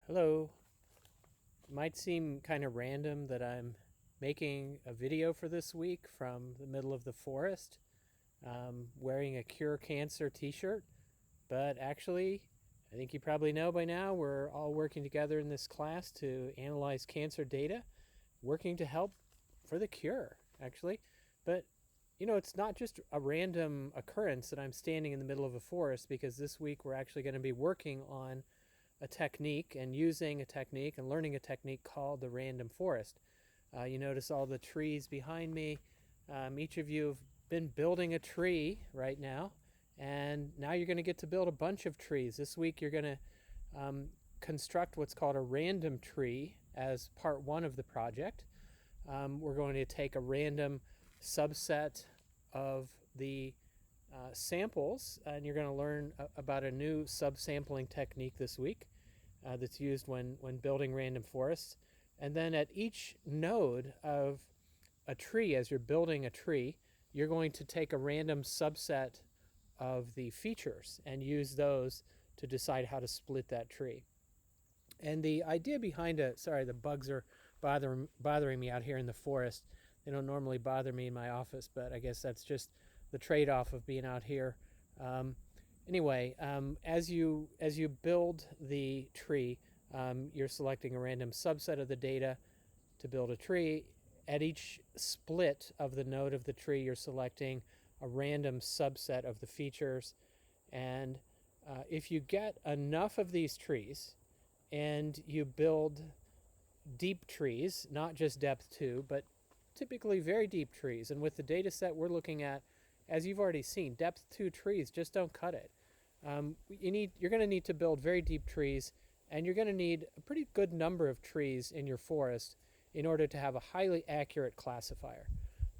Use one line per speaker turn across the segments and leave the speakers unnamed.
Hello. It might seem kind of random that I'm making a video for this week from the middle of the forest, wearing a Cure Cancer t shirt, but actually, I think you probably know by now, we're all working together in this class to analyze cancer data, working to help for the cure, actually. But it's not just a random occurrence that I'm standing in the middle of a forest because this week we're actually going to be working on a technique and using a technique and learning a technique called the random forest. You notice all the trees behind me. Each of you have been building a tree right now, and now you're going to get to build a bunch of trees. This week you're going to construct what's called a random tree as part one of the project. We're going to take a random subset of the samples, and you're going to learn about a new subsampling technique this week that's used when building random forests. And then at each node of a tree, as you're building a tree, you're going to take a random subset of the features and use those to decide how to split that tree. And the idea behind it, sorry, the bugs are bothering me out here in the forest. They don't normally bother me in my office, but I guess that's just the trade-off of being out here. Um, anyway, as you build the tree, you're selecting a random subset of the data to build a tree. At each split of the node of the tree, you're selecting a random subset of the features. And if you get enough of these trees and you build deep trees, not just depth 2, but typically very deep trees. And with the data set we're looking at, as you've already seen, depth 2 trees just don't cut it. You're going to need to build very deep trees, and you're going to need a pretty good number of trees in your forest in order to have a highly accurate classifier.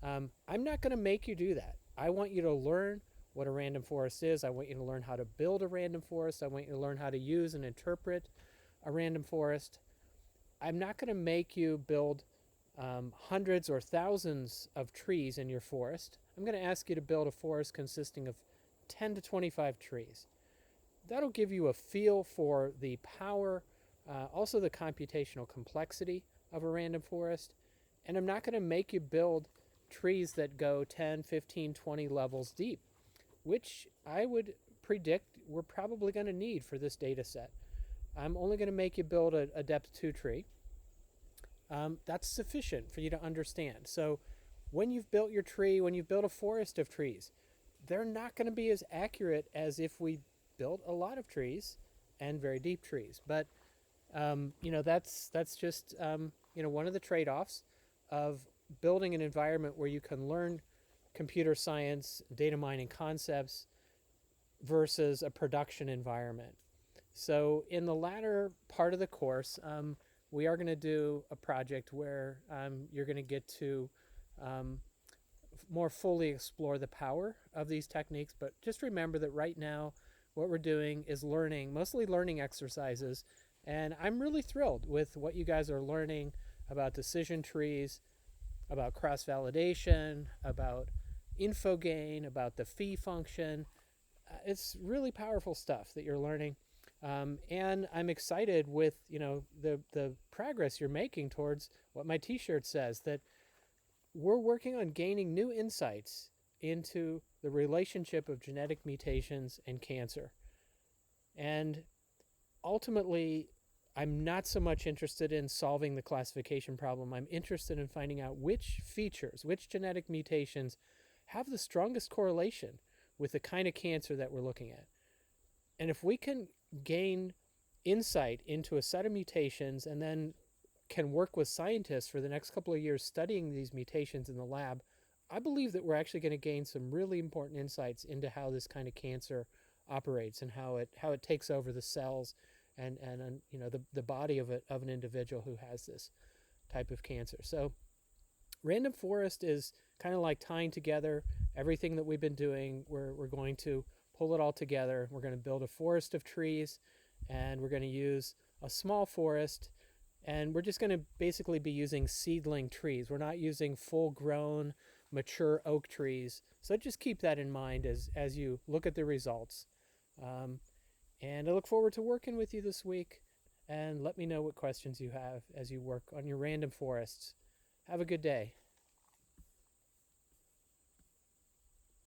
I'm not going to make you do that. I want you to learn what a random forest is. I want you to learn how to build a random forest. I want you to learn how to use and interpret a random forest. I'm not going to make you build hundreds or thousands of trees in your forest. I'm going to ask you to build a forest consisting of 10 to 25 trees. That'll give you a feel for the power, also the computational complexity of a random forest. And I'm not going to make you build trees that go 10, 15, 20 levels deep, which I would predict we're probably going to need for this data set. I'm only going to make you build a depth 2 tree. That's sufficient for you to understand. So when you've built your tree, when you've built a forest of trees, they're not going to be as accurate as if we built a lot of trees and very deep trees. But that's just one of the trade-offs of building an environment where you can learn computer science, data mining concepts versus a production environment. So in the latter part of the course, we are going to do a project where you're going to get to more fully explore the power of these techniques. But just remember that right now, what we're doing is learning, mostly learning exercises. And I'm really thrilled with what you guys are learning about decision trees, about cross validation, about info gain, about the phi function. It's really powerful stuff that you're learning. And I'm excited with the progress you're making towards what my T-shirt says, that we're working on gaining new insights into the relationship of genetic mutations and cancer. And ultimately, I'm not so much interested in solving the classification problem. I'm interested in finding out which features, which genetic mutations have the strongest correlation with the kind of cancer that we're looking at. And if we can gain insight into a set of mutations and then can work with scientists for the next couple of years studying these mutations in the lab, I believe that we're actually going to gain some really important insights into how this kind of cancer operates and how it takes over the cells and the body of an individual who has this type of cancer. So random forest is kind of like tying together everything that we've been doing. We're going to pull it all together. We're going to build a forest of trees, and we're going to use a small forest, and we're just going to basically be using seedling trees. We're not using full-grown, mature oak trees. So just keep that in mind as you look at the results. And I look forward to working with you this week. and let me know what questions you have as you work on your random forests. Have a good day.